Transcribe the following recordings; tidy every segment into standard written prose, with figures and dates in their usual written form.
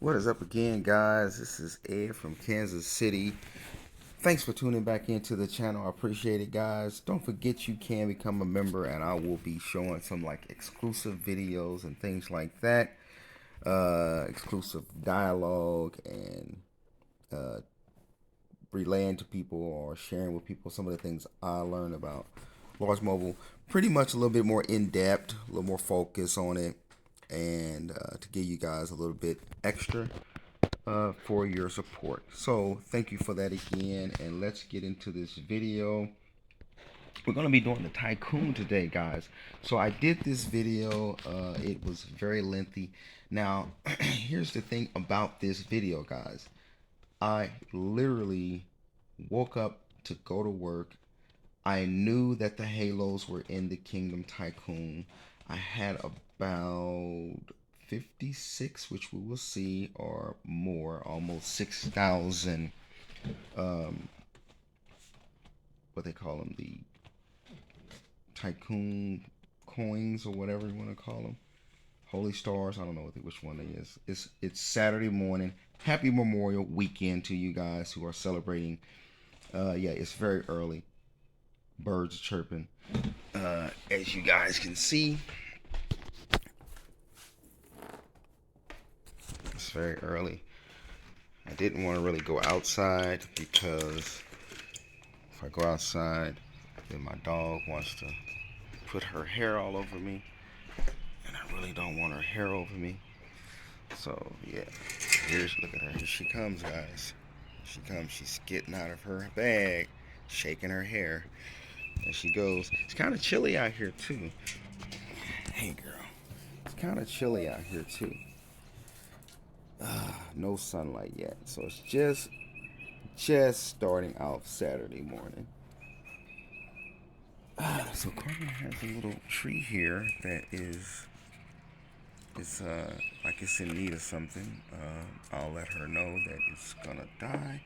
What is up again, guys? This is Ed from Kansas City. Thanks for tuning back into the channel. I appreciate it, guys. Don't forget you can become a member, and I will be showing some like exclusive videos and things like that. Exclusive dialogue and uh, relaying to people or sharing with people some of the things I learned about large mobile. Pretty much a little bit more in depth, a little more focus on it, and to give you guys a little bit extra for your support. So thank you for that again, and let's get into this video. We're going to be doing the tycoon today, guys. So I did this video. It was very lengthy. Now here's the thing about this video, guys. I literally woke up to go to work. I knew that the halos were in the Kingdom Tycoon. I had about 56, which we will see, or more, almost 6,000, what they call them, the Tycoon coins, or whatever you want to call them. Holy Stars, I don't know which one it is. It's Saturday morning. Happy Memorial Weekend to you guys who are celebrating. Yeah, it's very early. Birds chirping. As you guys can see, it's very early. I didn't want to really go outside because if I go outside, then my dog wants to put her hair all over me, and I really don't want her hair over me. So yeah, look at her. Here she comes, guys. She comes. She's getting out of her bag, shaking her hair. There she goes. It's kind of chilly out here too. Hey, girl. It's kind of chilly out here too. No sunlight yet, so it's just starting out Saturday morning. So Corbin has a little tree here that is like it's in need of something. I'll let her know that it's gonna die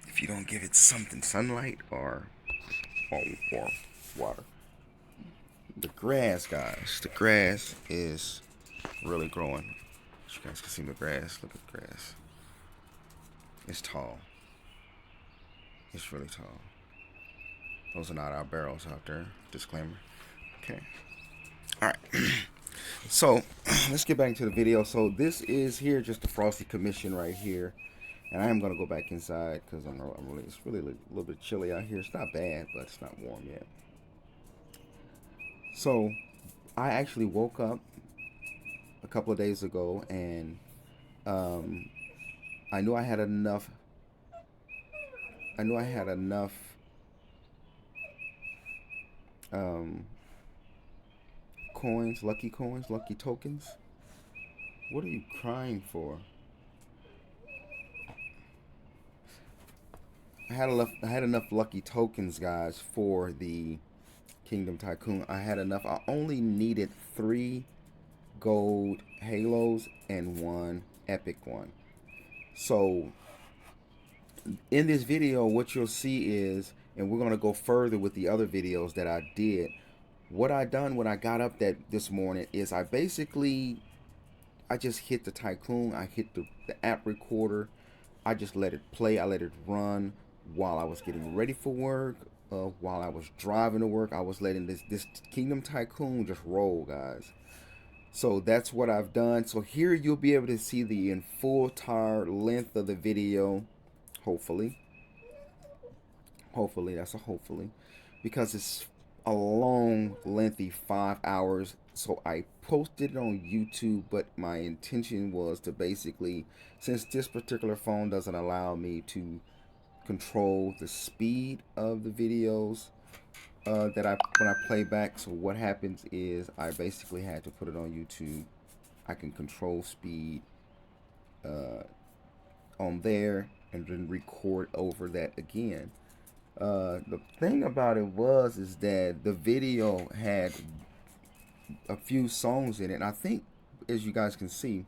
if you don't give it something, sunlight or water. The grass, guys. The grass is really growing. You guys can see the grass. Look at the grass. It's tall. It's really tall. Those are not our barrels out there. Disclaimer. Okay. Alright. So, let's get back into the video. So, this is here just the Frosty Commission right here. And I am going to go back inside because it's really a little bit chilly out here. It's not bad, but it's not warm yet. So, I actually woke up a couple of days ago and I knew I had enough. Coins, lucky tokens. What are you crying for? I had enough lucky tokens, guys, for the Kingdom Tycoon. I had enough. I only needed 3 gold halos and 1 epic one. So in this video, what you'll see is, and we're gonna go further with the other videos that I did. What I done when I got up this morning is I just hit the Tycoon. I hit the app recorder. I just let it play. I let it run while I was getting ready for work. While I was driving to work, I was letting this Kingdom Tycoon just roll, guys. So that's what I've done. So here you'll be able to see the entire length of the video. Hopefully, that's a hopefully, because it's a long, lengthy 5 hours. So I posted it on YouTube, but my intention was to basically, since this particular phone doesn't allow me to control the speed of the videos that when I play back. So what happens is I basically had to put it on YouTube. I can control speed on there and then record over that again. The thing about it is that the video had a few songs in it. And I think, as you guys can see,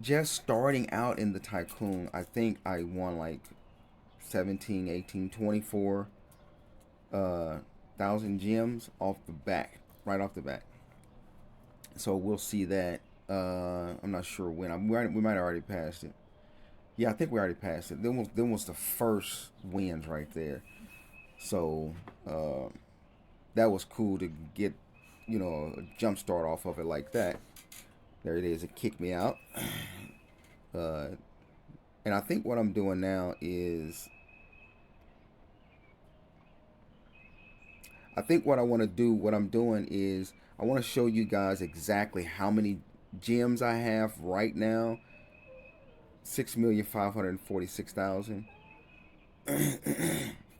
just starting out in the Tycoon, I think I won like 17, 18, 24 thousand gems off the back, right off the bat. So we'll see that I'm not sure when. We might have already passed it. Yeah, I think we already passed it. Then was the first wins right there. So uh, that was cool to get, a jump start off of it like that. There it is. It kicked me out. Uh, and I think what I'm doing now is, I think what I want to do, what I'm doing is, I want to show you guys exactly how many gems I have right now. 6,546,000.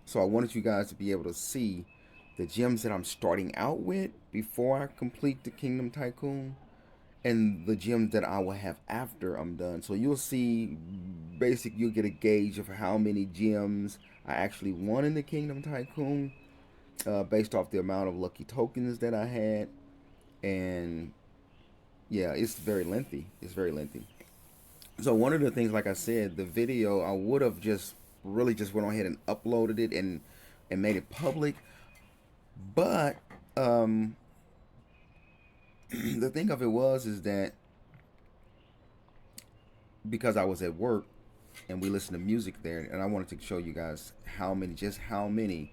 So I wanted you guys to be able to see the gems that I'm starting out with before I complete the Kingdom Tycoon, and the gems that I will have after I'm done. So you'll see, you'll get a gauge of how many gems I actually won in the Kingdom Tycoon, based off the amount of lucky tokens that I had. And yeah, it's very lengthy. It's very lengthy. So one of the things, like I said, the video, I would have just really just went on ahead and uploaded it and made it public. But um, the thing of it was is that because I was at work and we listened to music there, and I wanted to show you guys how many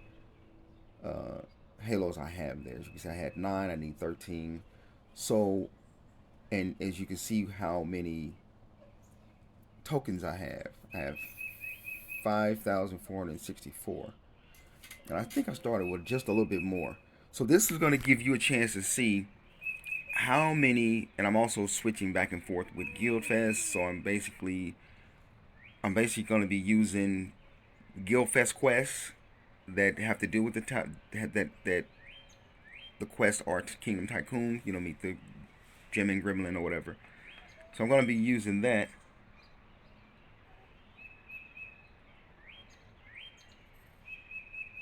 uh, halos I have there. As you can see, I had 9. I need 13. So, and as you can see, how many tokens I have. I have 5,464. And I think I started with just a little bit more. So this is going to give you a chance to see how many, and I'm also switching back and forth with Guildfest. So I'm basically going to be using Guildfest quests that have to do with the that the quest are Kingdom Tycoon. Meet the Gem-in Gremlin or whatever. So I'm going to be using that.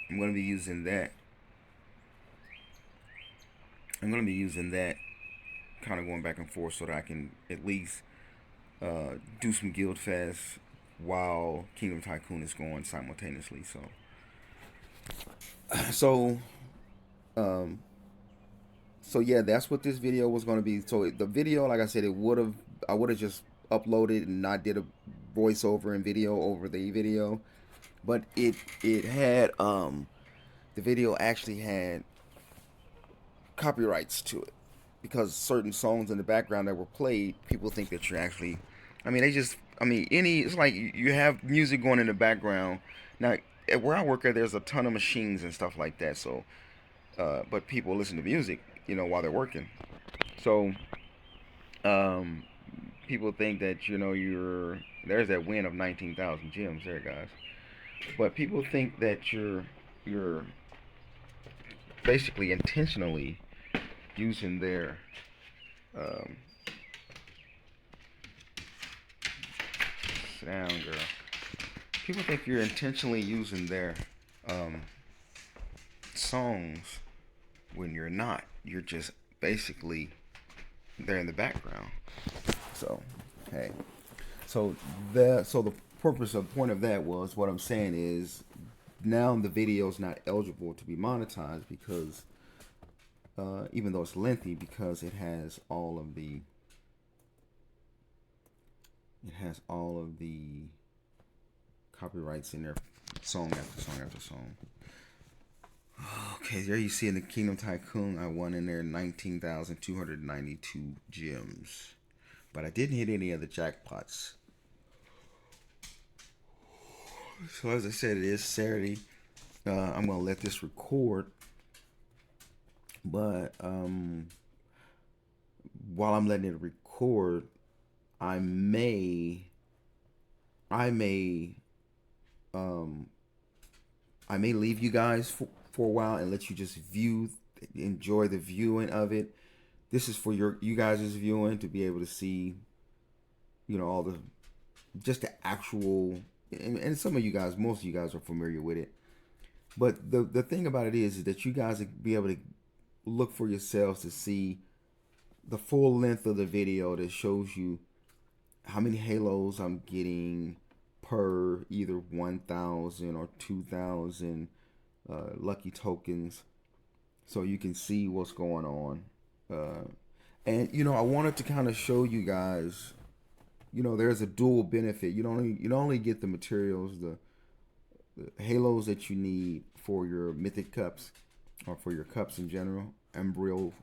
I'm going to be using that. I'm going to be using that, kind of going back and forth so that I can at least do some Guild Fest while Kingdom Tycoon is going simultaneously. So, um, so yeah, that's what this video was going to be. So the video, like I said, I would have just uploaded and not did a voiceover and video over the video, but it had the video actually had copyrights to it, because certain songs in the background that were played, people think that you're actually, it's like you have music going in the background. Now, at where I work at, there's a ton of machines and stuff like that. So, but people listen to music, while they're working. So, um, people think that there's that win of 19,000 gems there, guys. But people think that you're basically intentionally using their um, sound, girl. People think you're intentionally using their um, songs when you're not. You're just basically there in the background. So, hey, so the purpose of point of that was, what I'm saying is, now the video is not eligible to be monetized, because even though it's lengthy, because it has all of the copyrights in there, song after song after song. Okay, there you see in the Kingdom Tycoon, I won in there 19,292 gems. But I didn't hit any of the jackpots. So as I said, it is Saturday. I'm going to let this record. But while I'm letting it record, I may I may um I may leave you guys for a while and let you just enjoy the viewing of it. This is for you guys' viewing, to be able to see, all the just the actual, and some of you guys, most of you guys are familiar with it. But the thing about it is that you guys will be able to look for yourselves to see the full length of the video that shows you how many halos I'm getting per either 1,000 or 2,000 lucky tokens, so you can see what's going on. And I wanted to kind of show you guys, there's a dual benefit. You don't only get the materials, the halos that you need for your mythic cups, or for your cups in general, embryo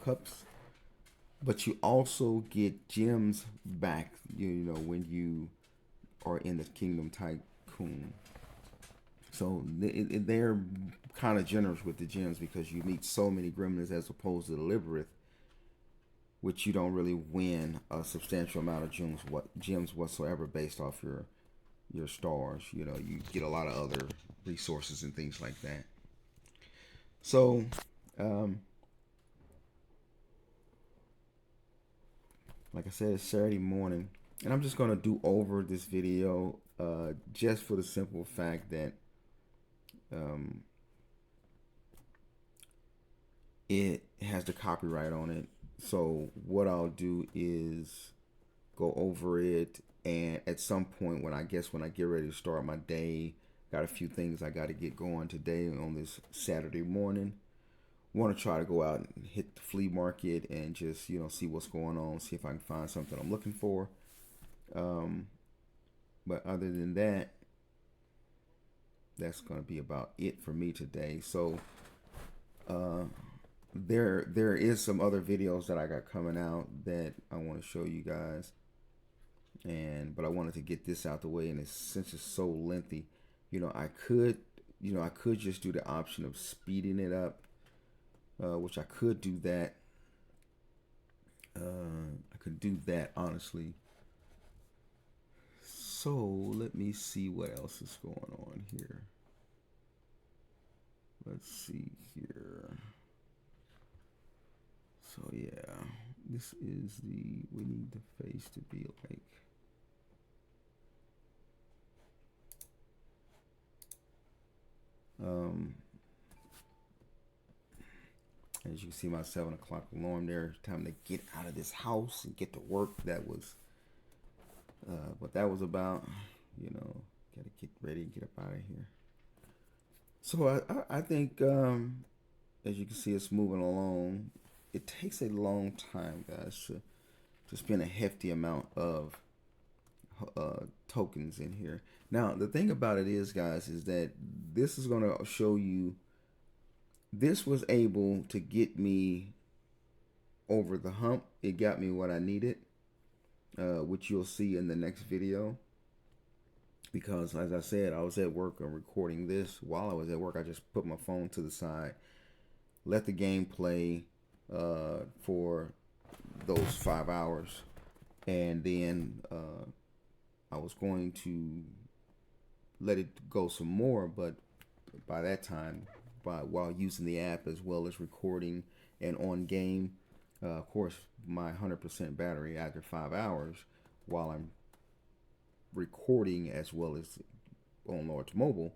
cups, but you also get gems back. When you are in the Kingdom Tycoon. So they're kind of generous with the gems because you meet so many gremlins as opposed to the Liberath, which you don't really win a substantial amount of gems whatsoever based off your stars. You get a lot of other resources and things like that. So, like I said, it's Saturday morning, and I'm just gonna do over this video, just for the simple fact that um, it has the copyright on it. So what I'll do is go over it, and at some point when I get ready to start my day, got a few things I got to get going today on this Saturday morning. Want to try to go out and hit the flea market and just see what's going on, see if I can find something I'm looking for. But other than that, that's going to be about it for me today. So there is some other videos that I got coming out that I want to show you guys, but I wanted to get this out the way, and since it's so lengthy, I could just do the option of speeding it up, which I could do that. I could do that, honestly. So let me see what else is going on here. Let's see here. So yeah, this is we need the face to be like, as you can see, my 7 o'clock alarm there. Time to get out of this house and get to work. That was what that was about. Gotta get ready and get up out of here. So I think, as you can see, it's moving along. It takes a long time, guys, to spend a hefty amount of tokens in here. Now, the thing about it is, guys, is that this is going to show you, this was able to get me over the hump. It got me what I needed, which you'll see in the next video. Because, as I said, I was at work and recording this. While I was at work, I just put my phone to the side, let the game play for those 5 hours, and then I was going to let it go some more, but by that time, while using the app as well as recording and on game, of course, my 100% battery after 5 hours, while I'm recording as well as on Lord's Mobile,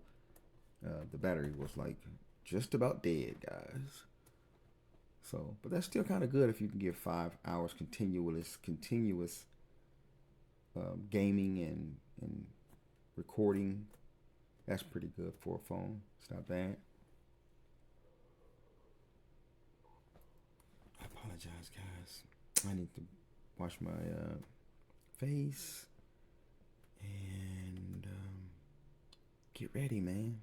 the battery was like just about dead, guys. So, but that's still kind of good if you can get 5 hours continuous gaming and recording. That's pretty good for a phone. It's not bad. I apologize, guys. I need to wash my face and get ready, man.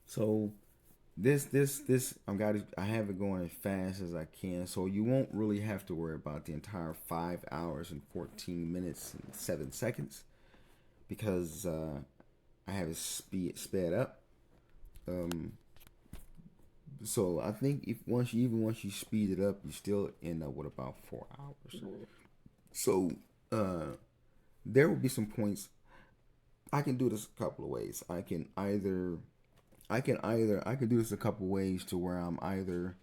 So this I have it going as fast as I can, so you won't really have to worry about the entire 5 hours and 14 minutes and 7 seconds, because I have it sped up. So I think once you speed it up, you still end up with about 4 hours. So there will be some points. I can do this a couple of ways. I can do this a couple ways to where I'm either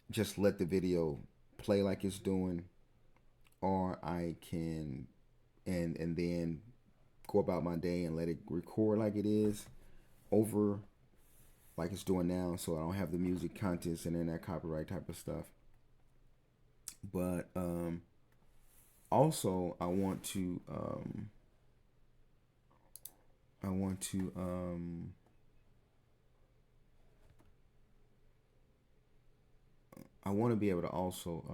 just let the video play like it's doing, or I can and then go about my day and let it record like it is over like it's doing now, so I don't have the music contents and then that copyright type of stuff. But also I want to I want to be able to also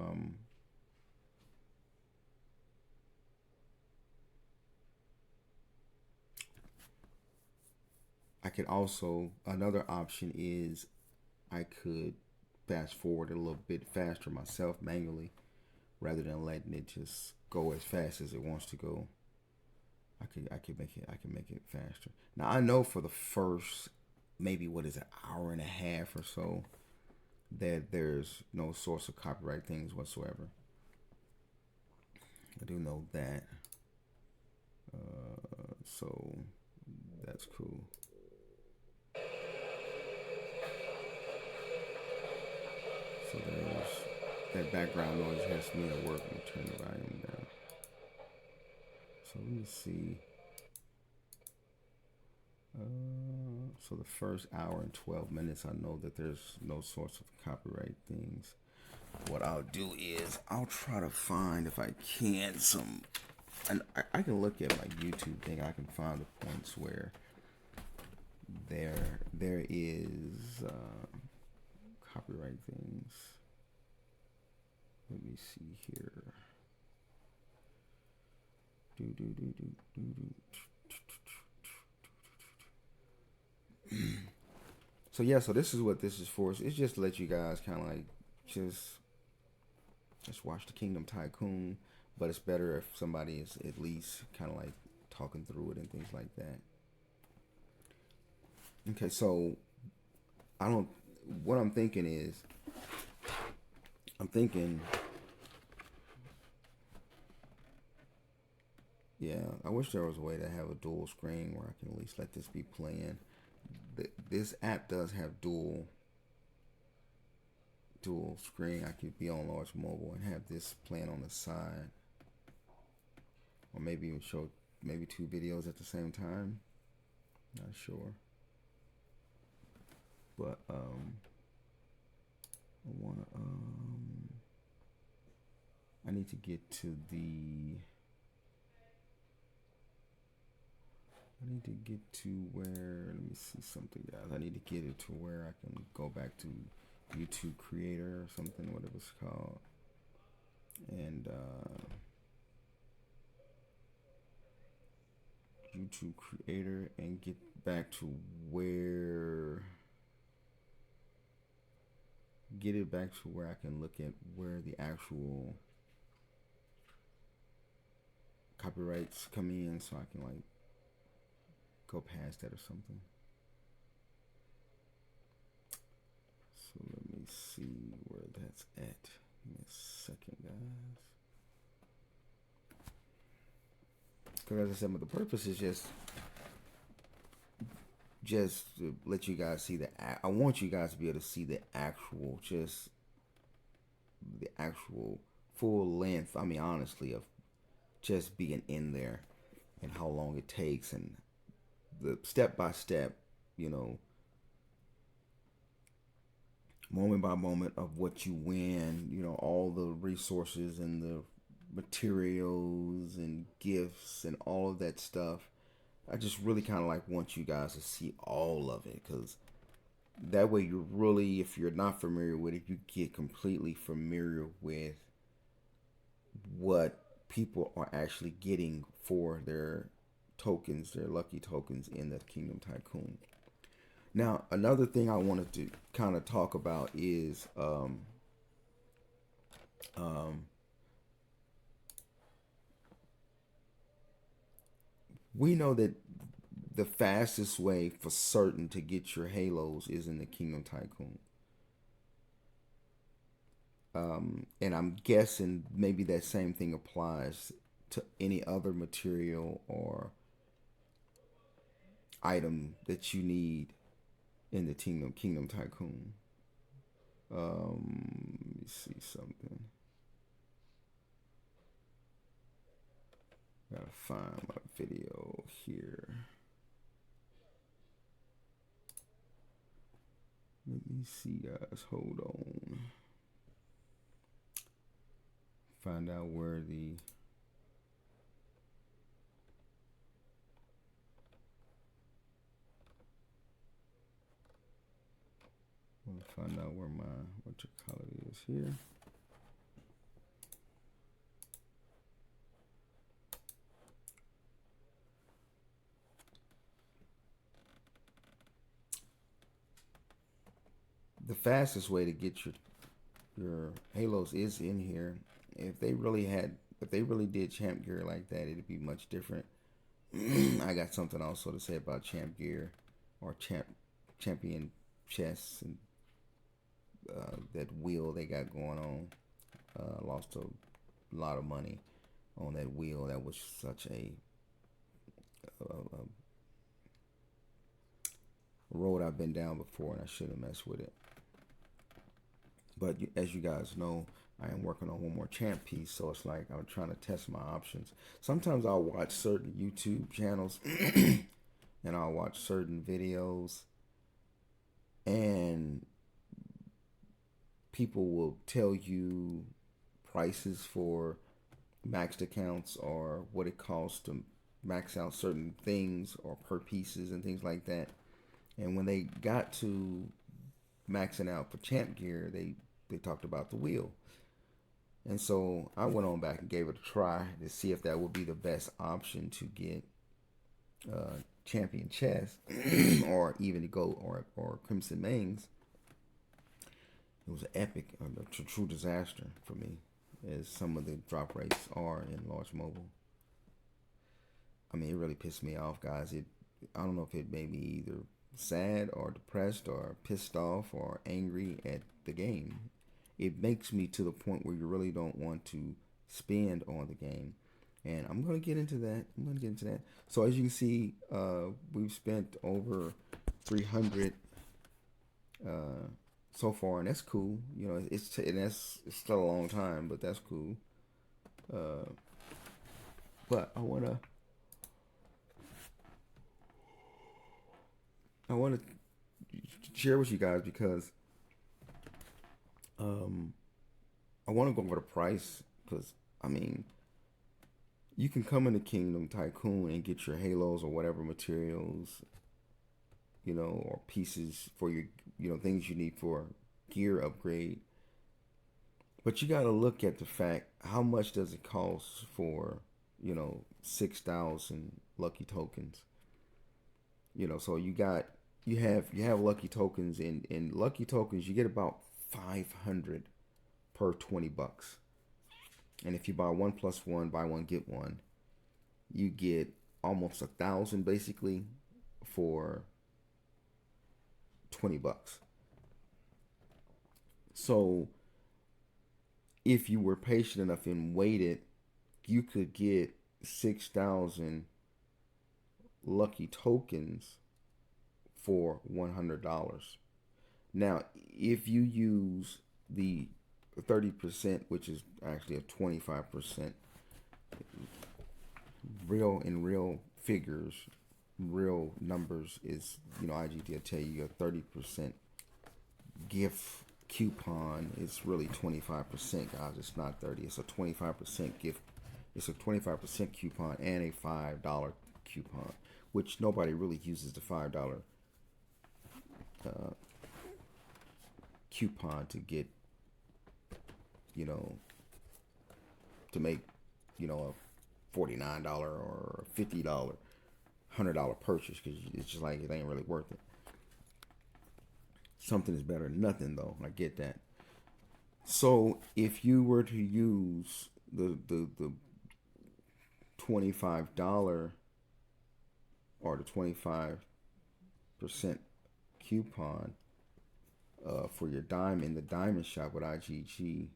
I could also, another option is I could fast forward a little bit faster myself manually rather than letting it just go as fast as it wants to go. I could make it faster. Now I know for the first maybe what is an hour and a half or so that there's no source of copyright things whatsoever. I do know that. So that's cool. So there's that background noise has me at work and turn the volume down. So let me see. So the first hour and 12 minutes, I know that there's no source of copyright things. What I'll do is I'll try to find, if I can, some, and I can look at my YouTube thing. I can find the points where there is copyright things. Let me see here. So yeah, so this is what this is for. It's just to let you guys kind of like just watch the Kingdom Tycoon, but it's better if somebody is at least kind of like talking through it and things like that. Okay, so what I'm thinking is, yeah, I wish there was a way to have a dual screen where I can at least let this be playing. This app does have dual screen. I could be on large mobile and have this playing on the side, or maybe it would show maybe two videos at the same time. Not sure, but I wanna I need to get to the. I need to get to where, let me see something, guys. I need to get it to where I can go back to YouTube Creator or something, whatever it's called. And YouTube Creator and get back to get it back to where I can look at where the actual copyrights come in so I can like go past that or something. So let me see where that's at. Give me a second, guys. Because as I said, the purpose is just to let you guys see I want you guys to be able to see the actual full length. I mean, honestly, of just being in there and how long it takes and the step by step, moment by moment of what you win, all the resources and the materials and gifts and all of that stuff. I just really kind of like want you guys to see all of it, because that way you're really, if you're not familiar with it, you get completely familiar with what people are actually getting for their tokens, their lucky tokens in the Kingdom Tycoon. Now, another thing I wanted to kind of talk about is we know that the fastest way for certain to get your halos is in the Kingdom Tycoon. And I'm guessing maybe that same thing applies to any other material or item that you need in the Kingdom Tycoon. Let me see something. Gotta find my video here. Let me see, guys. Hold on. Find out where the Find out where my what your color is here. The fastest way to get your halos is in here. If they really did champ gear like that, it'd be much different. I got something also to say about champ gear or champion chests and that wheel they got going on. Lost a lot of money on that wheel. That was such a road I've been down before, and I shouldn't mess with it. But as you guys know, I am working on one more champ piece, so it's like I'm trying to test my options. Sometimes I'll watch certain YouTube channels and I'll watch certain videos, and people will tell you prices for maxed accounts or what it costs to max out certain things or per pieces and things like that. And when they got to maxing out for champ gear, they talked about the wheel. And so I went on back and gave it a try to see if that would be the best option to get champion chest or even to go or crimson mains. It was an epic, a true disaster for me, as some of the drop rates are in large mobile. I mean, it really pissed me off, guys. I don't know if it made me either sad or depressed or pissed off or angry at the game. It makes me to the point where you really don't want to spend on the game. And I'm going to get into that. So as you can see, we've spent over 300 so far, and that's cool. You know, it's still a long time, but that's cool. But I wanna share with you guys because I want to go over the price because I mean you can come into Kingdom Tycoon and get your halos or whatever materials, you know, or pieces for your, you know, things you need for gear upgrade. But you got to look at the fact, how much does it cost for, you know, 6,000 lucky tokens? You know, so you have lucky tokens, in lucky tokens you get about 500 per 20 bucks. And if you buy 1+1, buy one get one, you get almost 1,000 basically for 20 bucks. So if you were patient enough and waited, you could get 6,000 lucky tokens for $100. Now, if you use the 30%, which is actually a 25%, real figures, real numbers is, you know, IGT will tell you a 30% gift coupon is really 25%, guys. It's not 30. It's a 25% gift. It's a 25% coupon and a $5 coupon, which nobody really uses the $5 coupon to get, you know, to make, you know, a $49 or $50, $100 purchase, because it's just like it ain't really worth it. Something is better than nothing, though. I get that. So if you were to use the $25 or the 25% coupon for your the diamond shop with IGG,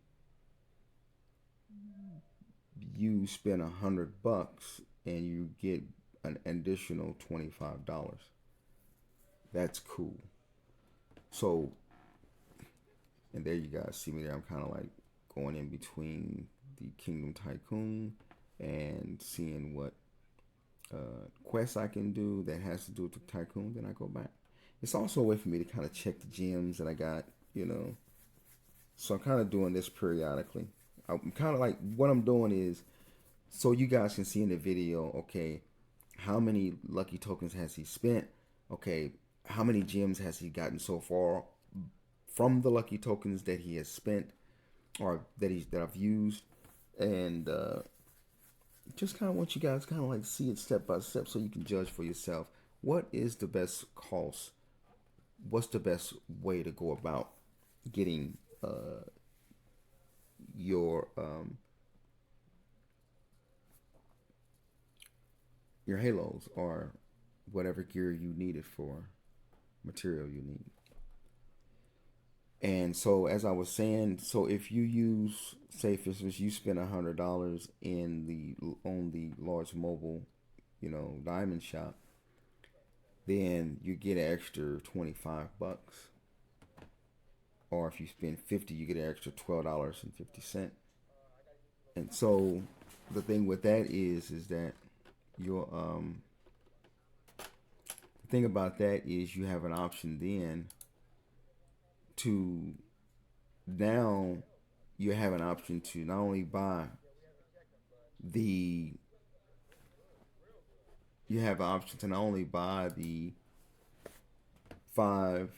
you spend $100 and you get an additional $25. That's cool. So, and there you guys see me there. I'm kind of like going in between the Kingdom Tycoon and seeing what quests I can do that has to do with the Tycoon. Then I go back. It's also a way for me to kind of check the gems that I got, you know. So I'm kind of doing this periodically. I'm kind of like, what I'm doing is, so you guys can see in the video, okay, how many lucky tokens has he spent? Okay, how many gems has he gotten so far from the lucky tokens that he has spent or that I've used, and just kind of want you guys kind of like see it step by step so you can judge for yourself. What is the best cost? What's the best way to go about getting your your halos or whatever gear you need it for, material you need. And so, as I was saying, so if you use, say, for instance, you spend $100 in the on the large mobile, diamond shop, then you get an extra $25. Or if you spend 50, you get an extra $12.50. And so, the thing with that is that your the thing about that is you have an option then to now you have an option to not only buy the you have an option to not only buy the 5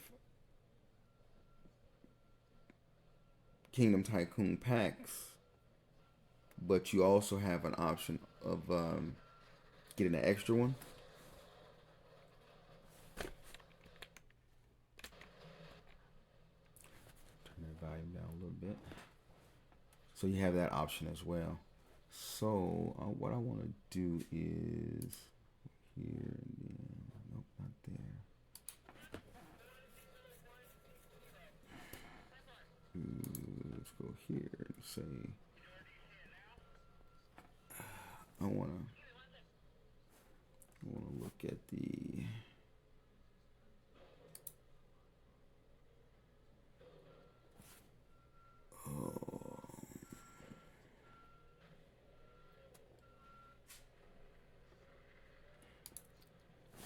Kingdom Tycoon packs, but you also have an option of getting an extra one. Turn that volume down a little bit. So you have that option as well. So what I want to do is here and then, nope, not there. Let's go here and say I wanna look at the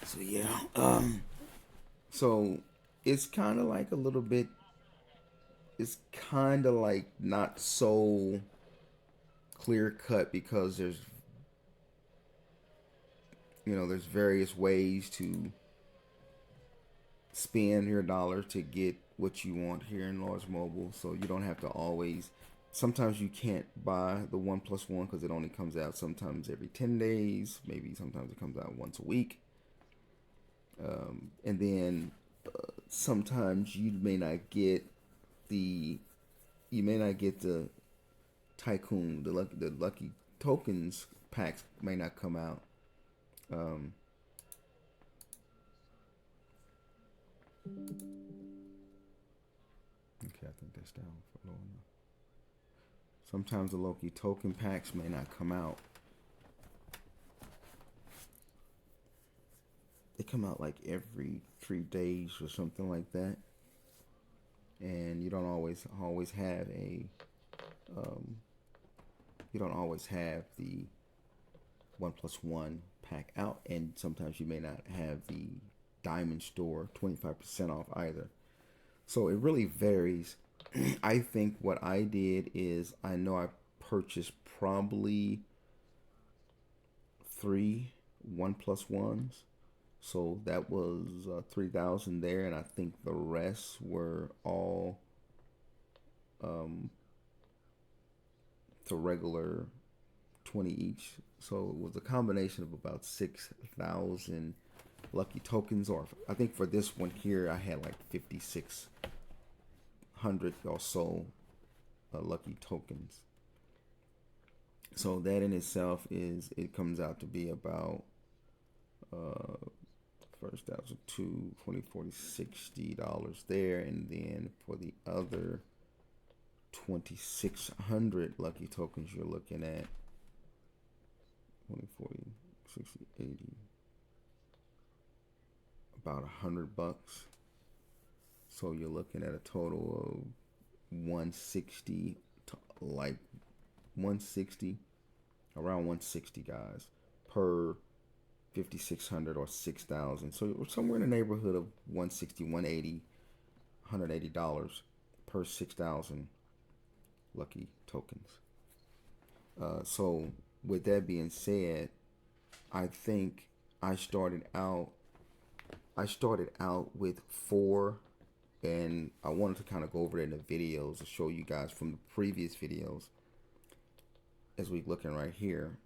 so yeah, so it's kind of like a little bit. It's kind of like not so clear cut because there's various ways to spend your dollar to get what you want here in large mobile. So you don't have to always. Sometimes you can't buy the 1+1 because it only comes out sometimes every 10 days. Maybe sometimes it comes out once a week. And then sometimes you may not get the tycoon, the lucky tokens packs may not come out. Okay, I think that's down for low enough. Sometimes the lucky token packs may not come out. They come out like every 3 days or something like that, and you don't always have the 1+1 pack out, and sometimes you may not have the diamond store 25% off either. So it really varies. I think what I did is I know I purchased probably 3 1+1s. So that was 3,000 there, and I think the rest were all the regular 20 each. So it was a combination of about 6,000 lucky tokens, or I think for this one here I had like 5,600 or so lucky tokens. So that in itself it comes out to be about first that was $20, $40, $60 there, and then for the other 2,600 lucky tokens you're looking at 20, 40, 60, 80, about $100. So you're looking at a total of 160, like 160, around 160 guys per 5,600 or 6,000. So somewhere in the neighborhood of 160, 180, $180 per 6,000 lucky tokens. So with that being said, I think I started out with 4 and I wanted to kind of go over it in the videos to show you guys from the previous videos. As we looking right here,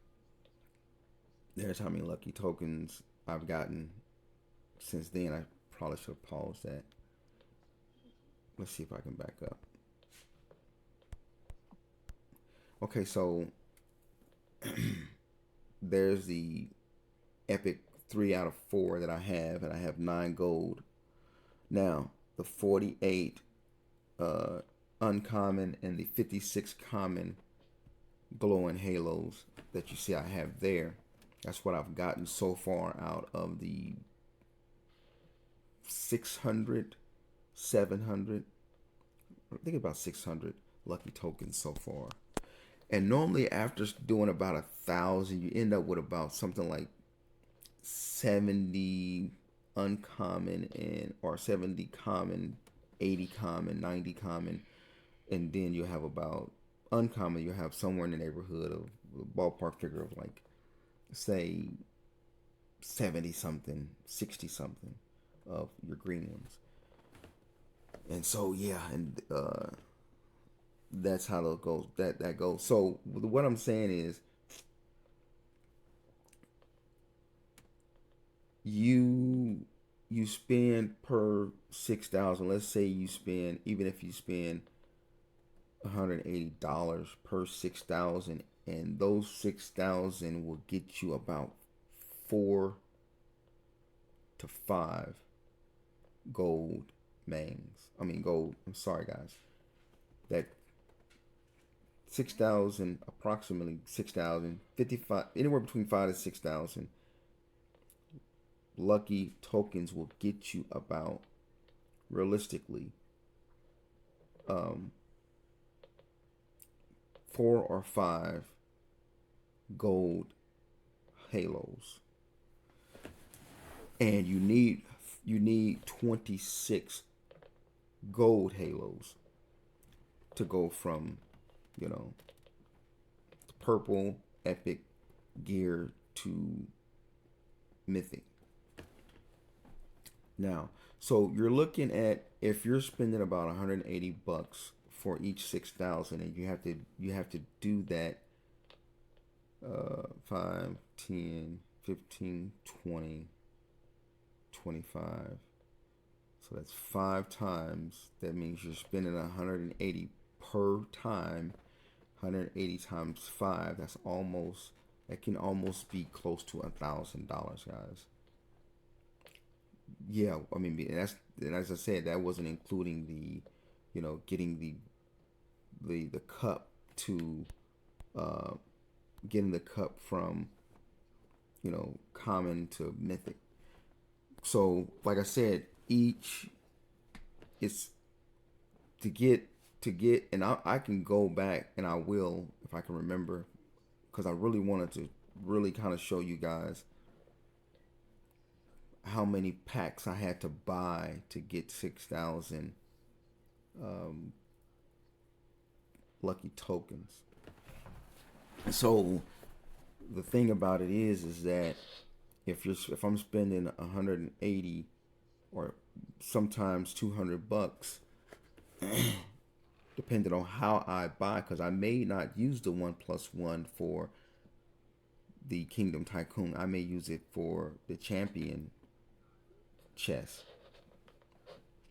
there's how many lucky tokens I've gotten since then. I probably should have paused that. Let's see if I can back up. Okay, so there's the epic 3 out of 4 that I have, and I have 9 gold. Now, the 48 uncommon and the 56 common glowing halos that you see I have there, that's what I've gotten so far out of the 600, 700, I think about 600 lucky tokens so far. And normally after doing about 1,000, you end up with about something like 70 uncommon and or 70 common, 80 common, 90 common, and then you have about uncommon. You have somewhere in the neighborhood of a ballpark figure of like, say, 70 something, 60 something of your green ones. And so yeah, and that's how it goes. That goes. So what I'm saying is, you spend per 6,000. Let's say you spend, even if you spend $180 per 6,000, and those 6,000 will get you about 4 to 5 gold mangs. I mean gold. I'm sorry, guys. That 6,000, approximately 6,000, 55, anywhere between 5 to 6,000 lucky tokens will get you about, realistically, 4 or 5 gold halos, and you need 26 gold halos to go from, you know, purple epic gear to mythic. Now, so you're looking at, if you're spending about 180 bucks for each 6,000, and you have to do that 5, 10, 15, 20, 25. So that's 5 times. That means you're spending 180 per time. 180 times 5. That can almost be close to $1,000, guys. Yeah, I mean, and as I said, that wasn't including the, getting the cup to, getting the cup from, common to mythic. So, like I said, each is to get, and I can go back, and I will if I can remember, because I really wanted to really kind of show you guys how many packs I had to buy to get 6,000 lucky tokens. So the thing about it is that if I'm spending 180 or sometimes 200 bucks, depending on how I buy, because I may not use the 1+1 for the Kingdom Tycoon. I may use it for the champion chest,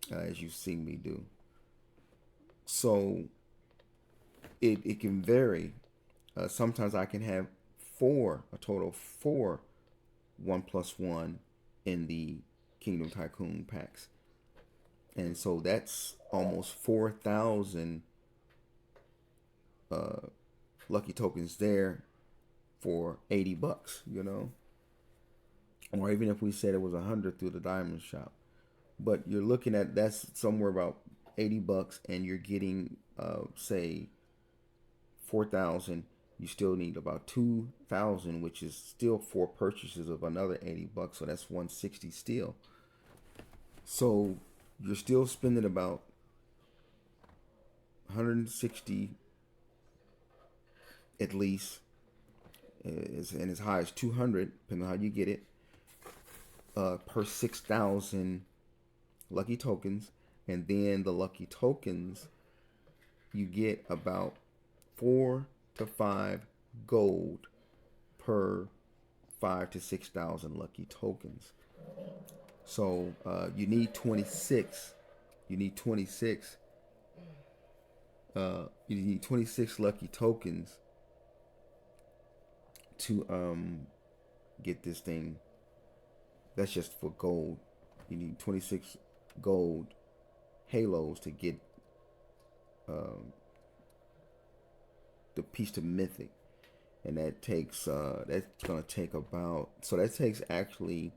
as you've seen me do. So it can vary. Sometimes I can have a total of 4 1+1 in the Kingdom Tycoon packs, and so that's almost 4,000 lucky tokens there for 80 bucks, or even if we said it was 100 through the diamond shop. But you're looking at, that's somewhere about 80 bucks, and you're getting say 4,000. You still need about 2,000, which is still 4 purchases of another 80 bucks, so that's 160 still. So you're still spending about 160 at least, and as high as 200, depending on how you get it, per 6,000 lucky tokens. And then the lucky tokens, you get about 4 to 5 gold per 5 to 6,000 lucky tokens. So you need 26. You need 26. You need 26 lucky tokens to get this thing. That's just for gold. You need 26 gold halos to get the piece to mythic, and that takes that's gonna take about, so that takes actually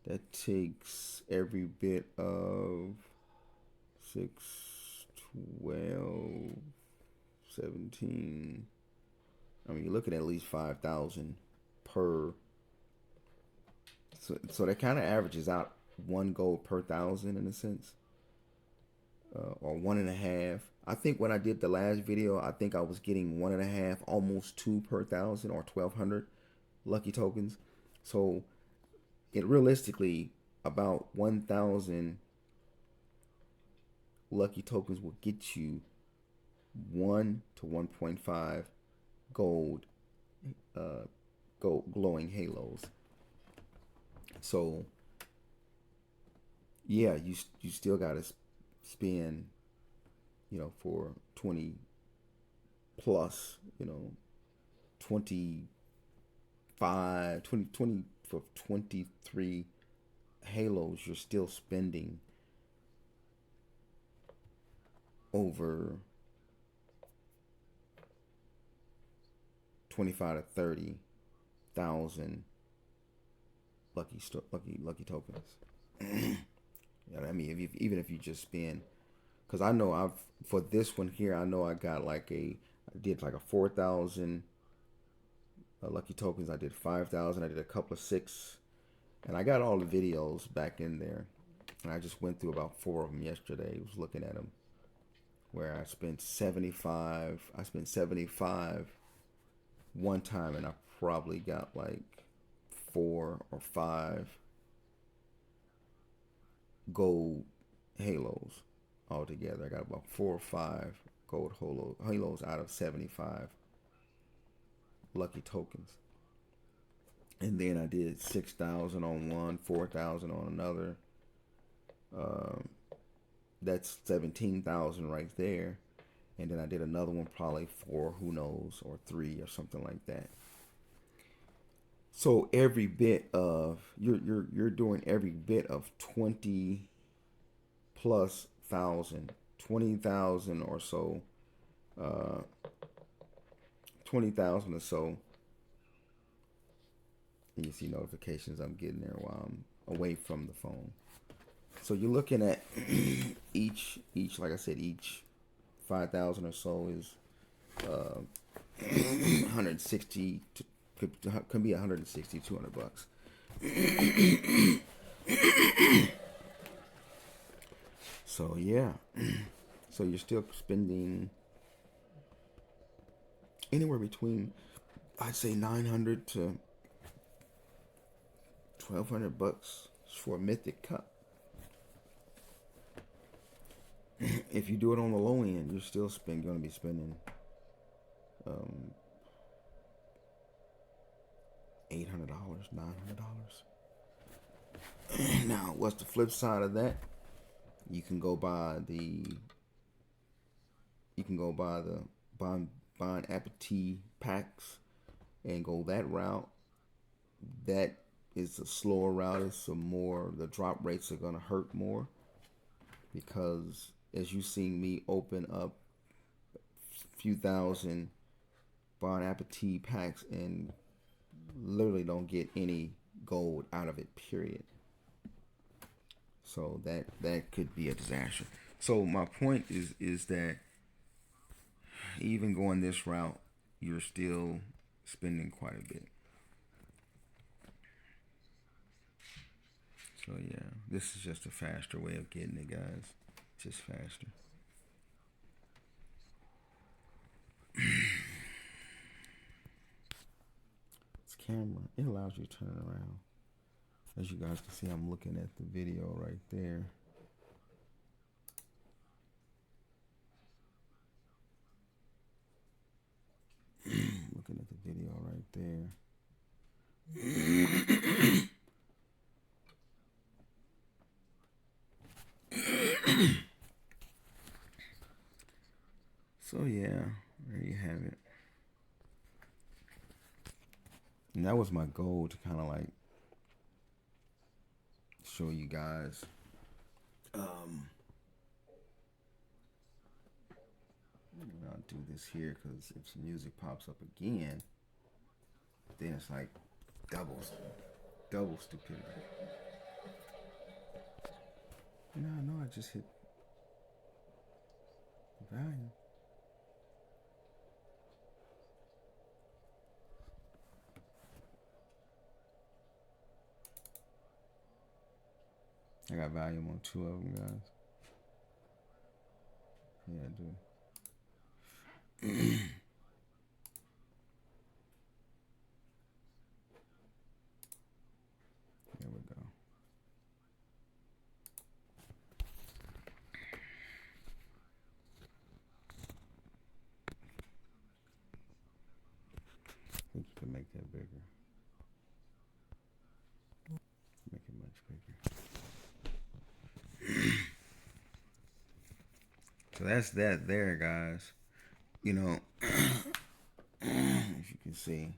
that takes every bit of 6, 12, 17. I mean, you're looking at least 5,000 per. So that kind of averages out 1 gold per 1,000 in a sense, or 1.5. I think when I did the last video, I think I was getting 1.5, almost 2 per 1,000, or 1,200 lucky tokens. So it realistically, about 1,000 lucky tokens will get you 1 to 1.5 gold, gold glowing halos. So yeah, you still gotta spend, for 20 plus, 25, 20 for 23 halos. You're still spending over 25 to 30,000 lucky tokens. I mean, even if you just spend, because I know for this one here, I know I did like a 4,000 lucky tokens. I did 5,000. I did a couple of 6, and I got all the videos back in there. And I just went through about 4 of them yesterday. I was looking at them, where I spent 75. I spent 75 one time, and I probably got like 4 or 5 gold halos altogether. I got about 4 or 5 gold halos out of 75 lucky tokens. And then I did 6,000 on one, 4,000 on another. That's 17,000 right there. And then I did another one, probably 4, who knows, or 3 or something like that. So every bit of you're doing every bit of 20 plus thousand, 20,000 or so, 20,000 or so. And you see notifications I'm getting there while I'm away from the phone. So you're looking at each like I said, each 5,000 or so is 160 to, could be 160, 200 bucks. So yeah, so you're still spending anywhere between, I'd say, 900 to 1,200 bucks for a Mythic Cup. If you do it on the low end, you're still going to be spending $800, $900. Now, what's the flip side of that? You can go buy the Bon Appetit packs and go that route. That is a slower route. It's the drop rates are gonna hurt more, because as you seen me open up a few thousand Bon Appetit packs and literally don't get any gold out of it, period. So that could be a disaster. So my point is that even going this route, you're still spending quite a bit. So yeah, this is just a faster way of getting it, guys. Just faster. This camera, it allows you to turn it around. As you guys can see, I'm looking at the video right there. Looking at the video right there. So yeah, there you have it. And that was my goal, to kind of like show you guys. I'll do this here because if some music pops up again, then it's like double stupidity. No, I just hit volume. I got volume on 2 of them, guys. Yeah, I do. There we go. I think you can make that bigger. Make it much bigger. So that's that there, guys. You know, as you can see.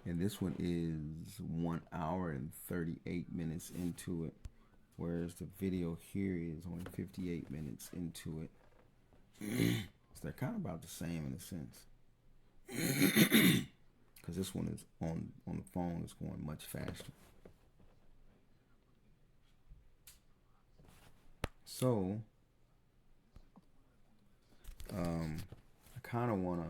And this one is 1 hour and 38 minutes into it. Whereas the video here is only 58 minutes into it. So they're kind of about the same in a sense. Because this one is on the phone, it's going much faster. So, I kind of want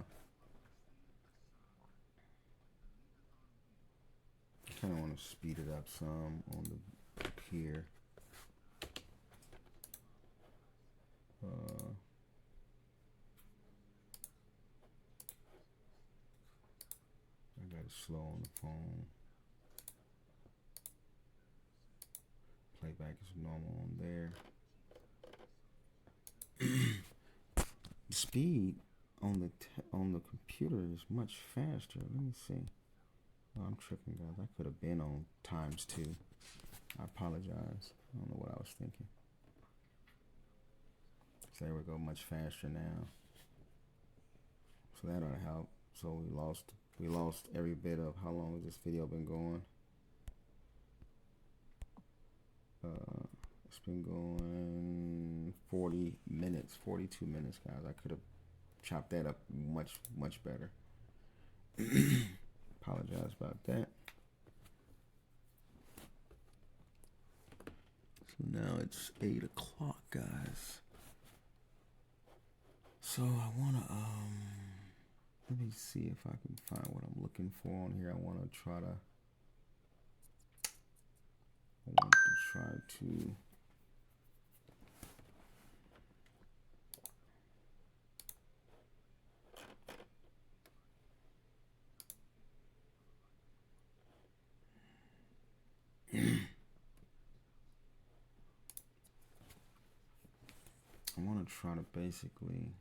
to speed it up some on the up here. I got it slow on the phone. Playback is normal on there. The speed on the computer is much faster. Let me see. Oh, I'm tripping, guys. I could have been on ×2. I apologize. I don't know what I was thinking. So there we go, much faster now. So that ought to help. So we lost every bit of how long has this video been going. It's been going 40 minutes, 42 minutes, guys. I could have chopped that up much better. Apologize about that. So now it's 8 o'clock, guys. So I wanna let me see if I can find what I'm looking for on here. I want to try to basically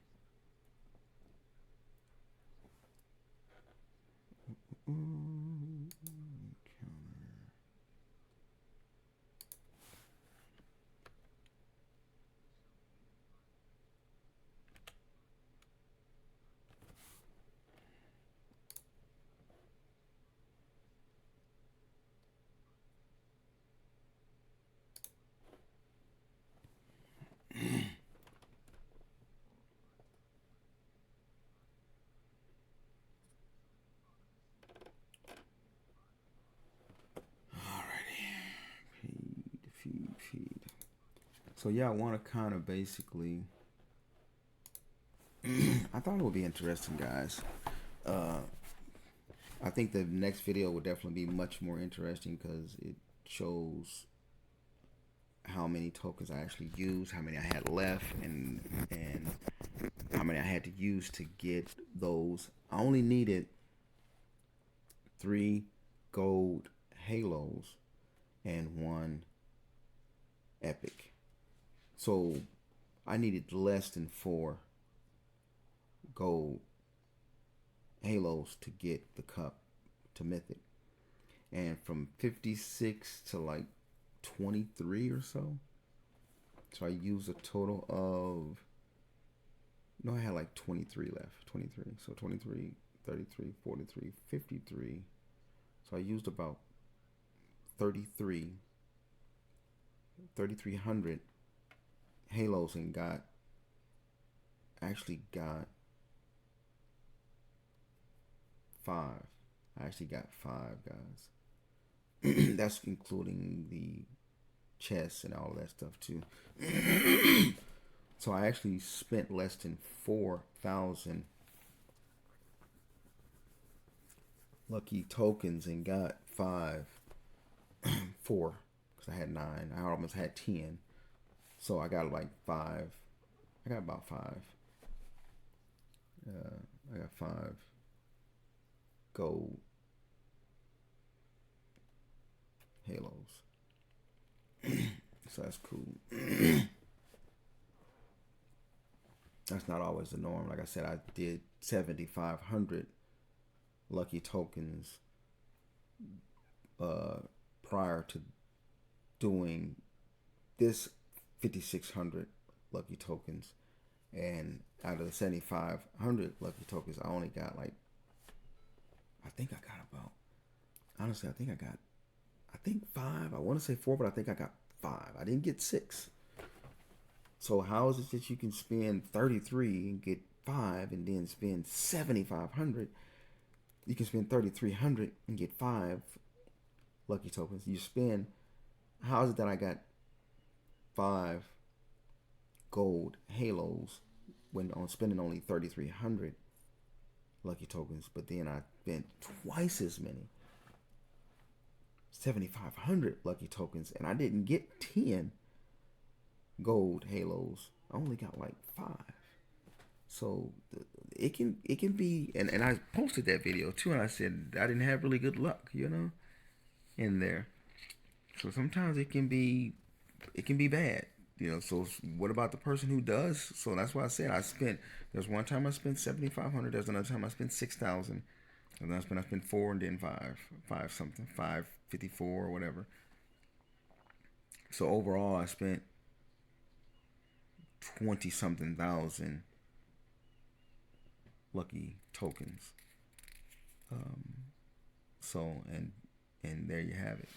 feed. So yeah, I want to kind of basically I thought it would be interesting, guys. I think the next video will definitely be much more interesting because it shows how many tokens I actually used, how many I had left, and how many I had to use to get those. I only needed 3 gold halos and 1 epic. So I needed less than 4 gold halos to get the cup to mythic. And from 56 to like 23 or so. So I used a total of, no, I had like 23 left. 23. So 23, 33, 43, 53. So I used about 3,300 halos and actually got 5. I actually got 5, guys. That's including the chess and all that stuff too. So I actually spent less than 4,000 lucky tokens and got 4, because I had 9. I almost had 10. So I got like 5. I got about 5. I got 5 gold halos. So that's cool. That's not always the norm. Like I said, I did 7,500 lucky tokens prior to doing this 5,600 lucky tokens, and out of the 7,500 lucky tokens, I only got like, I think I got about, honestly, I think 5. I want to say 4, but I think I got 5. I didn't get 6. So how is it that you can spend 33 and get 5, and then spend 7,500? You can spend 3,300 and get 5 lucky tokens. How is it that I got 5 gold halos when I'm spending only 3,300 lucky tokens, but then I spent twice as many, 7,500 lucky tokens, and I didn't get 10 gold halos. I only got like 5. So it can be, and I posted that video too, and I said I didn't have really good luck, in there. So sometimes it can be bad, So what about the person who does? So that's why I said there's one time I spent 7,500. There's another time I spent 6,000. And then I spent 4 and then 5 something, 554 or whatever. So overall I spent 20 something thousand lucky tokens. So and there you have it.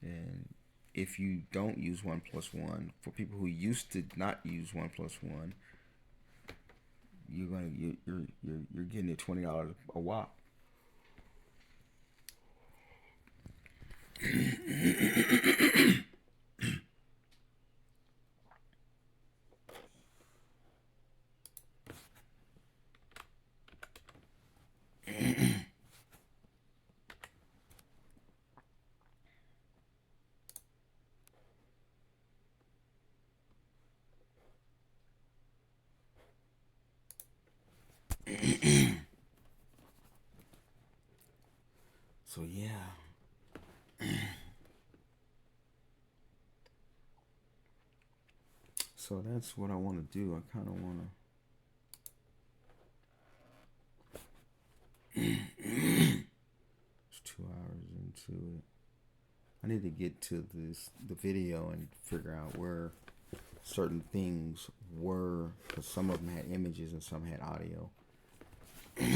And if you don't use 1+1, for people who used to not use 1+1, you're getting it $20 a whop. So yeah. So that's what I want to do. I kind of want to. It's 2 hours into it. I need to get to the video and figure out where certain things were, because some of them had images and some had audio,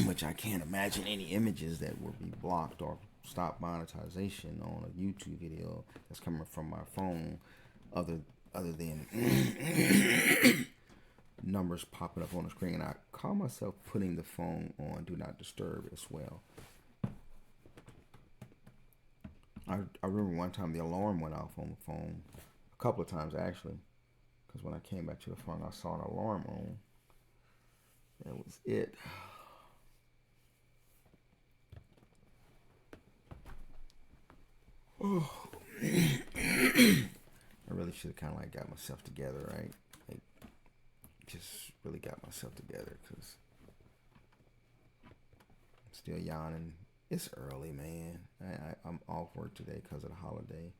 which I can't imagine any images that would be blocked or stop monetization on a YouTube video that's coming from my phone, other than numbers popping up on the screen. And I call myself putting the phone on do not disturb as well. I remember one time the alarm went off on the phone, a couple of times actually, because when I came back to the phone, I saw an alarm on. That was it. Oh. I really should have kind of like got myself together, right? Like, just really got myself together, because I'm still yawning It's early, man. I'm off work today because of the holiday.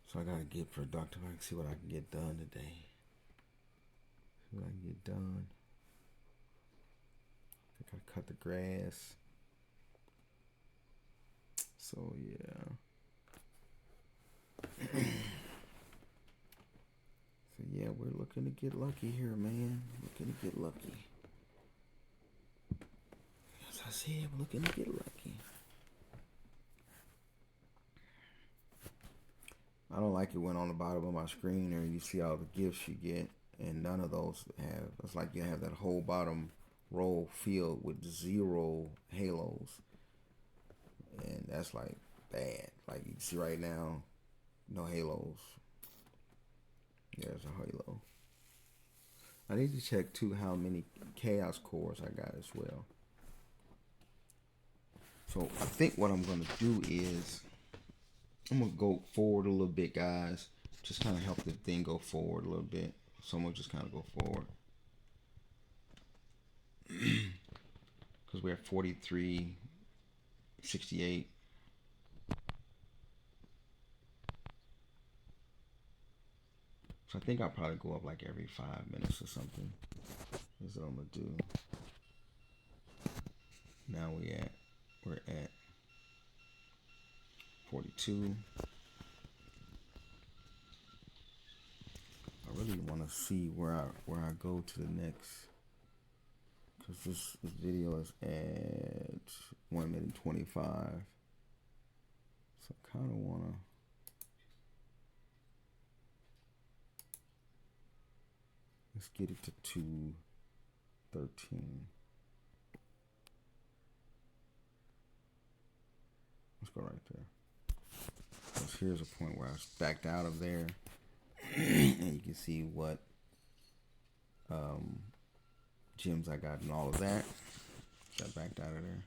So I gotta get productive. I can see what I can get done today. See what I can get done. I gotta cut the grass. So yeah. So yeah, we're looking to get lucky here, man. Looking to get lucky. As I said, we're looking to get lucky. I don't like it when on the bottom of my screen there you see all the gifts you get, and none of those have. It's like you have that whole bottom row filled with 0 halos, and that's like bad. Like you can see right now, no halos. There's a halo. I need to check too how many chaos cores I got as well. So I think what I'm gonna do is I'm gonna go forward a little bit, guys. Just kind of help the thing go forward a little bit. So I'm gonna just kind of go forward because we're at 43.68. So I think I'll probably go up like every 5 minutes or something. That's what I'm gonna do. Now we're at 42. I really want to see where I go to the next, because this video is at 1 minute 25. So I kind of want to. Let's get it to 213. Let's go right there. Because here's a point where I backed out of there. And you can see what gems I got and all of that. Got backed out of there.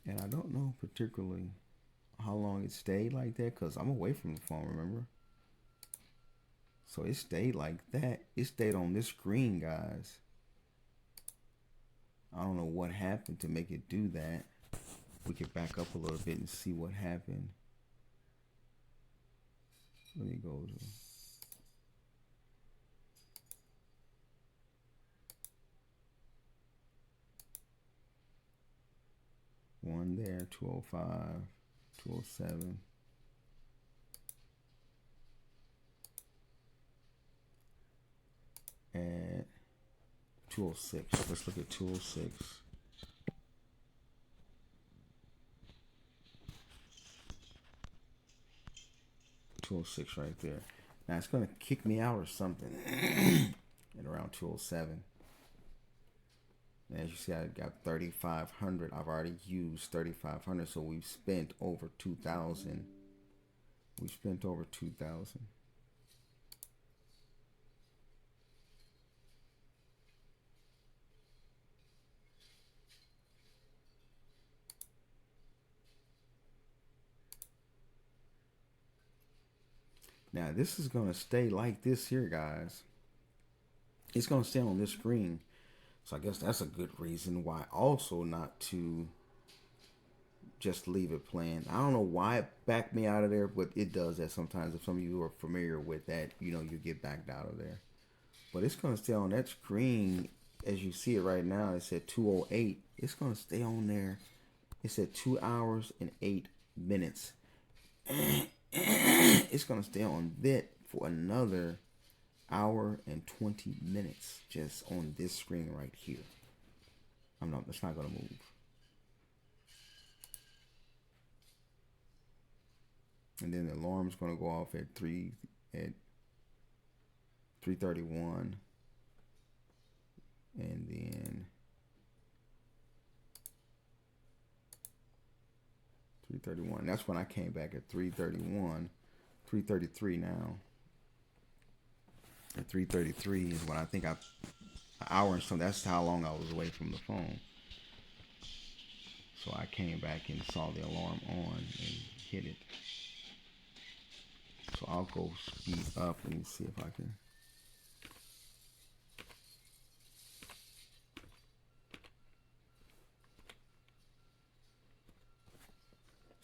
And I don't know particularly how long it stayed like that, because I'm away from the phone, remember? So it stayed like that. It stayed on this screen, guys. I don't know what happened to make it do that. We could back up a little bit and see what happened. Let me go to one there, 205, 207. At 206. Let's look at 206. Right there. Now it's gonna kick me out or something at around 207. And as you see, I got 3,500. I've already used 3,500, so we've spent over 2,000. We spent over 2,000. Now this is gonna stay like this here, guys. It's gonna stay on this screen. So I guess that's a good reason why also not to just leave it playing. I don't know why it backed me out of there, but it does that sometimes. If some of you are familiar with that, you know, you get backed out of there. But it's going to stay on that screen as you see it right now. It said 2:08. It's going to stay on there. It said 2 hours and 8 minutes. It's going to stay on that for another hour and 20 minutes just on this screen right here. It's not going to move. And then the alarm's going to go off at 3:31, and then 3:31. That's when I came back at 3:31, 3:33 now. At 3:33 is when I think an hour and something. That's how long I was away from the phone. So I came back and saw the alarm on and hit it. So I'll go speed up and see if I can.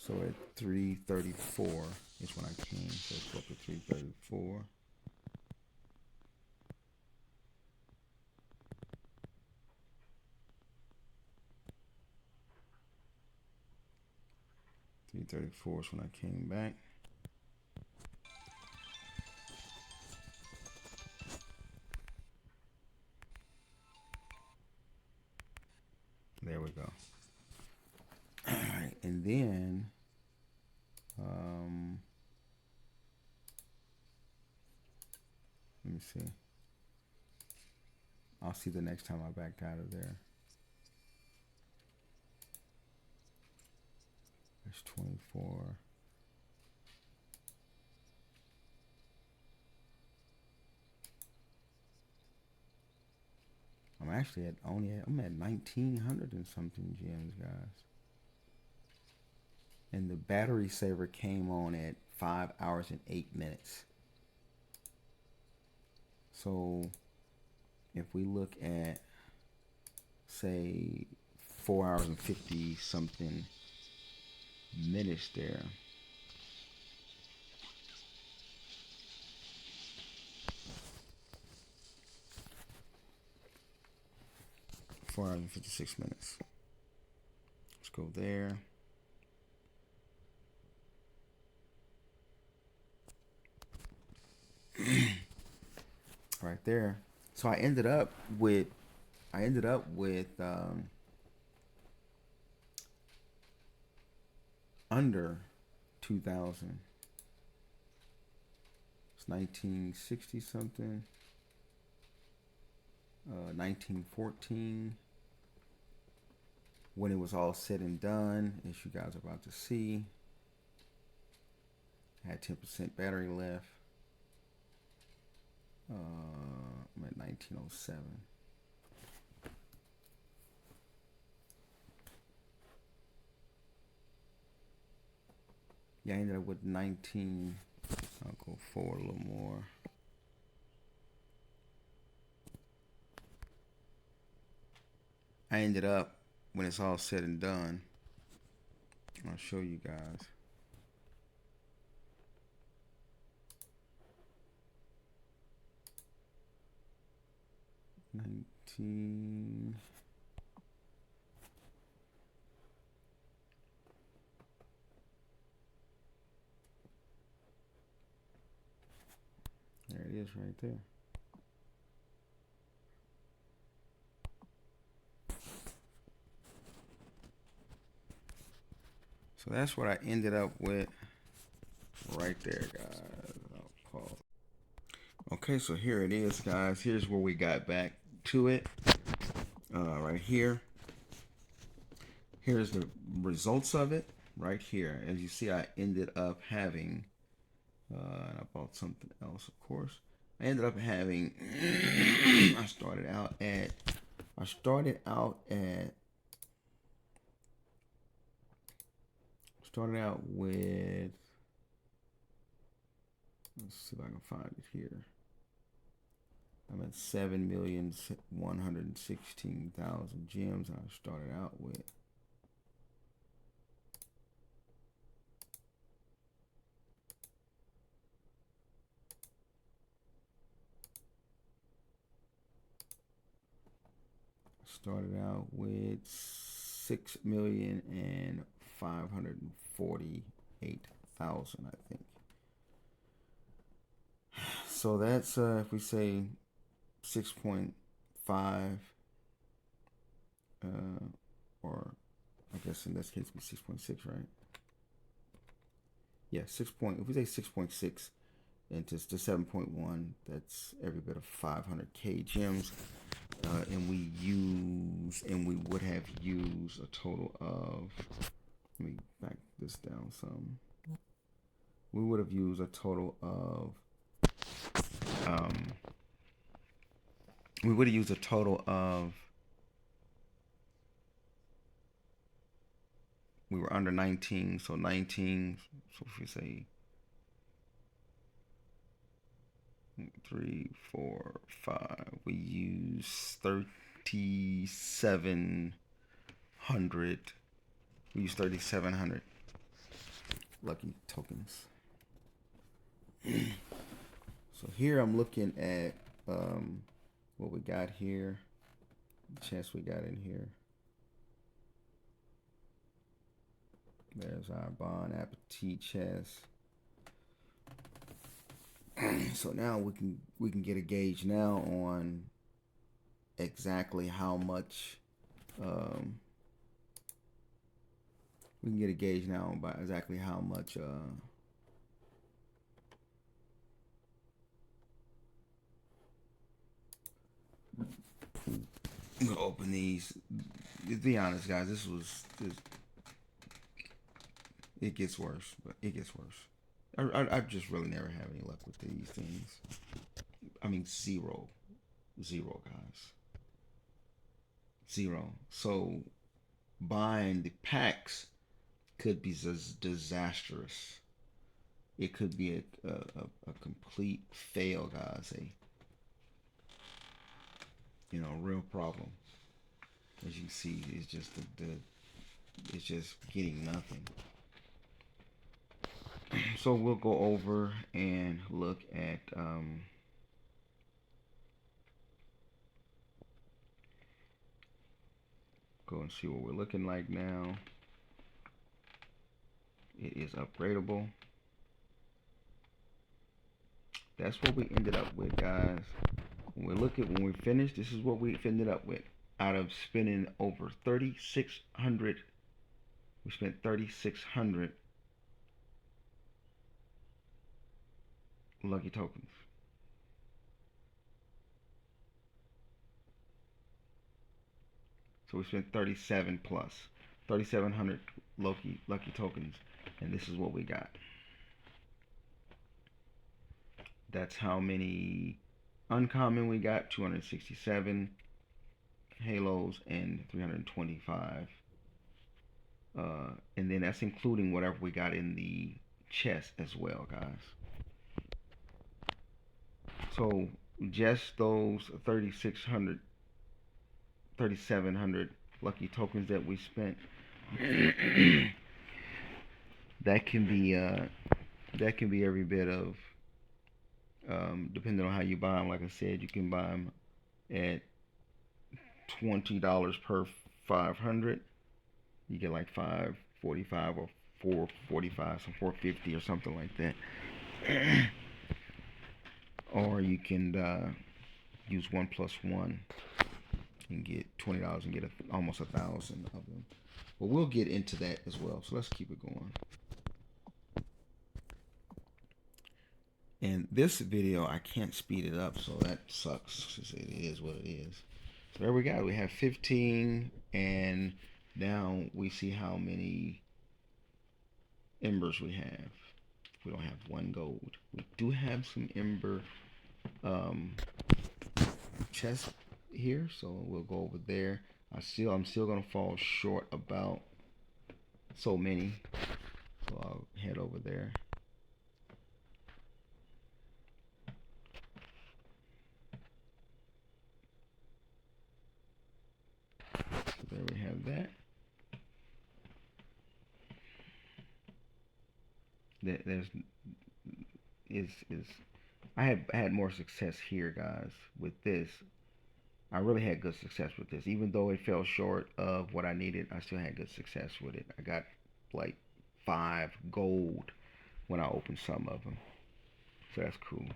So at 334 is when I came. So let's go up to 334. $334 is when I came back. There we go. All right, and then let me see. I'll see the next time I backed out of there. There's 24. I'm actually I'm at 1900 and something gems, guys. And the battery saver came on at 5 hours and 8 minutes. So if we look at, say, 4 hours and 50 something minutes there, four hours and 56 minutes. Let's go there. Right there. So I ended up with under 2000. It's 1960 something. 1914. When it was all said and done, as you guys are about to see, I had 10% battery left. I'm at 1907. Yeah, I ended up with 19. I'll go forward a little more. I ended up, when it's all said and done, I'll show you guys. There it is right there. So that's what I ended up with right there, guys. Okay, so here it is, guys. Here's where we got back to it. Right here. Here's the results of it right here. As you see, I ended up having, and I bought something else, of course. I ended up having, I started out with, let's see if I can find it here. I'm at 7,116,000 gems I started out with. Started out with 6,548,000, I think. So that's if we say 6.5, or I guess in this case it would be 6.6, right? Yeah, if we say 6.6 into 7.1, that's every bit of 500K gems. And we would have used a total of, let me back this down some. We would have used a total of, we were under 19, so 19, so if we say 3, 4, 5, we use 3,700. We use 3,700. lucky tokens. So here I'm looking at what we got here, the chest we got in here. There's our Bon Appetit chest. So now we can get a gauge now on exactly how much we can get a gauge now about exactly how much I'm gonna open these. To be honest, guys, it gets worse, but it gets worse. I just really never have any luck with these things. I mean, zero, guys, zero. So buying the packs could be disastrous. It could be a complete fail, guys. A real problem. As you can see, it's just it's just getting nothing. So we'll go over and look at go and see what we're looking like now. It is upgradable. That's what we ended up with, guys. When we finished, this is what we ended up with. Out of spending over 3,600, we spent 3,600 lucky tokens. So we spent 37 plus 3,700 lucky tokens, and this is what we got. That's how many uncommon we got: 267 halos and 325. And then that's including whatever we got in the chest as well, guys. So just those 3,600, 3,700 lucky tokens that we spent, that can be every bit of, depending on how you buy them. Like I said, you can buy them at $20 per 500. You get like 545 or 445, some 450 or something like that. Or you can use 1+1 and get $20 and get almost 1,000 of them. But we'll get into that as well. So let's keep it going. And this video, I can't speed it up, so that sucks. It is what it is. So there we go. We have 15, and now we see how many embers we have. We don't have 1 gold. We do have some ember chest here, so we'll go over there. I'm still gonna fall short about so many, so I'll head over there. So there we have that. I had more success here, guys, with this. I really had good success with this. Even though it fell short of what I needed, I still had good success with it. I got like 5 gold when I opened some of them. So that's cool.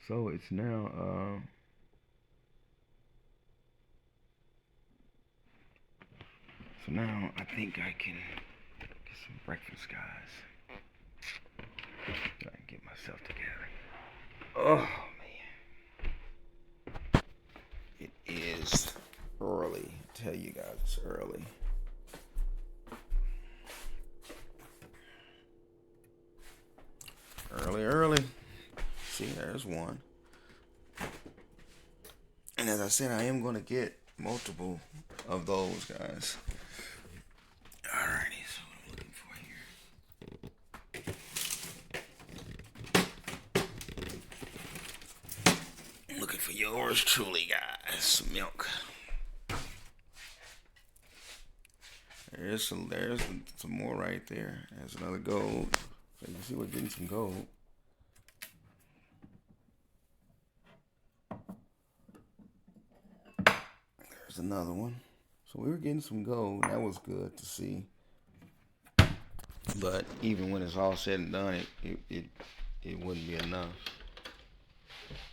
So it's now so now I think I can get some breakfast, guys. I can get myself together. Oh man, it is early. I tell you guys, it's early. Early. See, there's one. And as I said, I am going to get multiple of those, guys. Alrighty, so what I'm looking for here. I'm looking for Yours truly, guys. Milk. There's some more right there. There's another gold. So you can see we're getting some gold. There's another one. So we were getting some gold. That was good to see. But even when it's all said and done, it wouldn't be enough.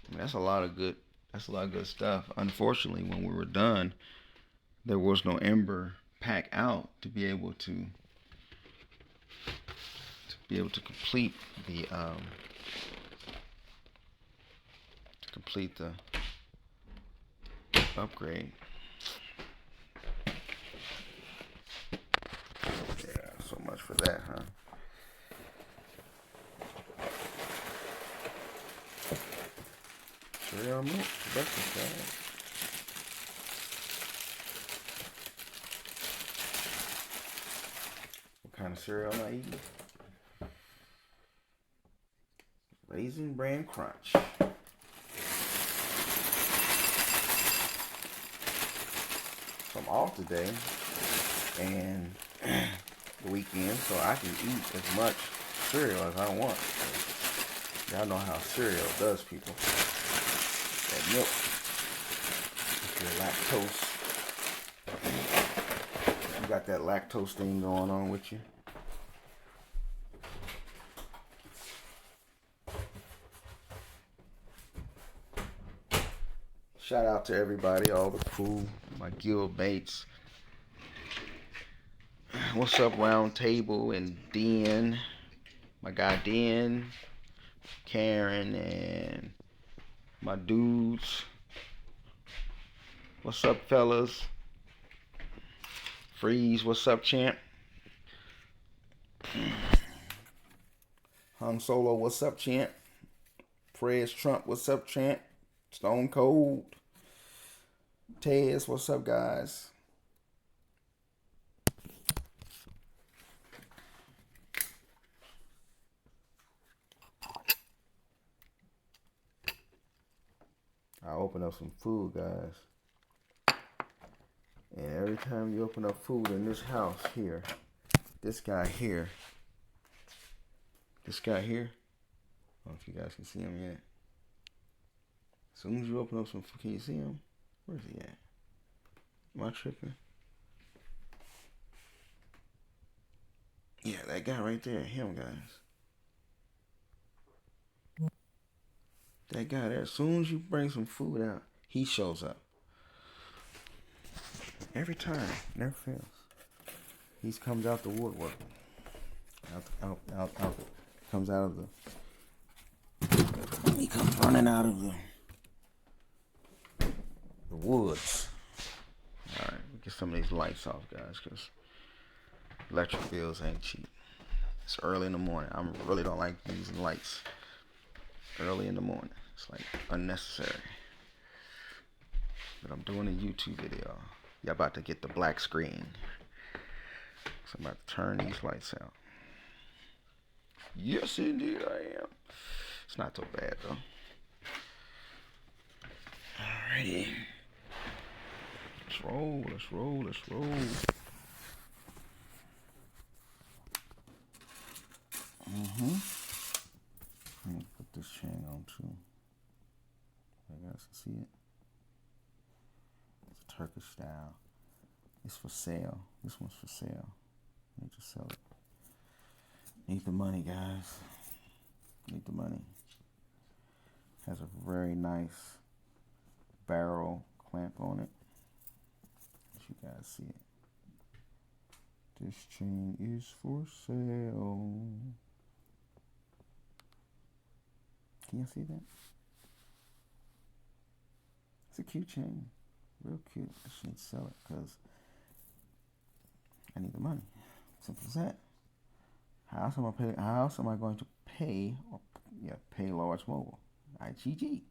I mean, that's a lot of good stuff. Unfortunately, when we were done, there was no ember pack out to be able to complete the upgrade. Yeah, so much for that, huh? Cereal milk, breakfast, guys. What kind of cereal am I eating? Raisin Bran Crunch. So I'm off today and the weekend, so I can eat as much cereal as I want. Y'all know how cereal does, people. That milk, if you're lactose, you got that lactose thing going on with you. Shout out to everybody, all the crew, my guild mates. What's up, Round Table and Den? My guy Den, Karen, and my dudes. What's up, fellas? Freeze, what's up, champ? Han Solo, what's up, champ? Prez Trump, what's up, champ? Stone Cold. Tez, what's up, guys? I open up some food, guys. And every time you open up food in this house here, this guy here, I don't know if you guys can see him yet. As soon as you open up some food, can you see him? Where's he at? Am I tripping? Yeah, that guy right there, him, guys. That guy there, as soon as you bring some food out, he shows up. Every time, never fails. He comes out the woodwork. Comes out of the. He comes running out of the woods. All right, get some of these lights off, guys, because electric bills ain't cheap. It's early in the morning. I really don't like using lights early in the morning. It's like unnecessary. But I'm doing a YouTube video. Y'all about to get the black screen. So I'm about to turn these lights out. Yes, indeed I am. It's not so bad, though. Alrighty. Let's roll. Let me put this chain on, too. You guys can see it. It's a Turkish style. It's for sale. This one's for sale. I need to sell it. Need the money, guys. Need the money. Has a very nice barrel clamp on it. As you guys see it. This chain is for sale. Can you see that? It's a cute chain. Real cute. I just need to sell it because I need the money. Simple as that. How else am I going to pay Large Mobile? IGG.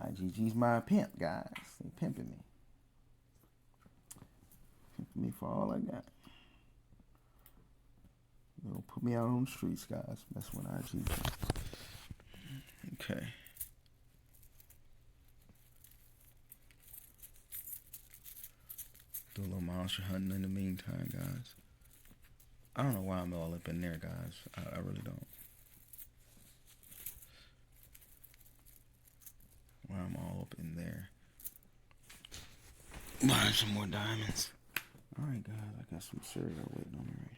IGG's my pimp, guys. They pimping me. Pimping me for all I got. Don't put me out on the streets, guys. That's when IGG. Okay. Do a little monster hunting in the meantime, guys. I don't know why I'm all up in there, guys. I really don't. Why I'm all up in there. Buying some more diamonds. Alright, guys. I got some cereal waiting on me right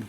here.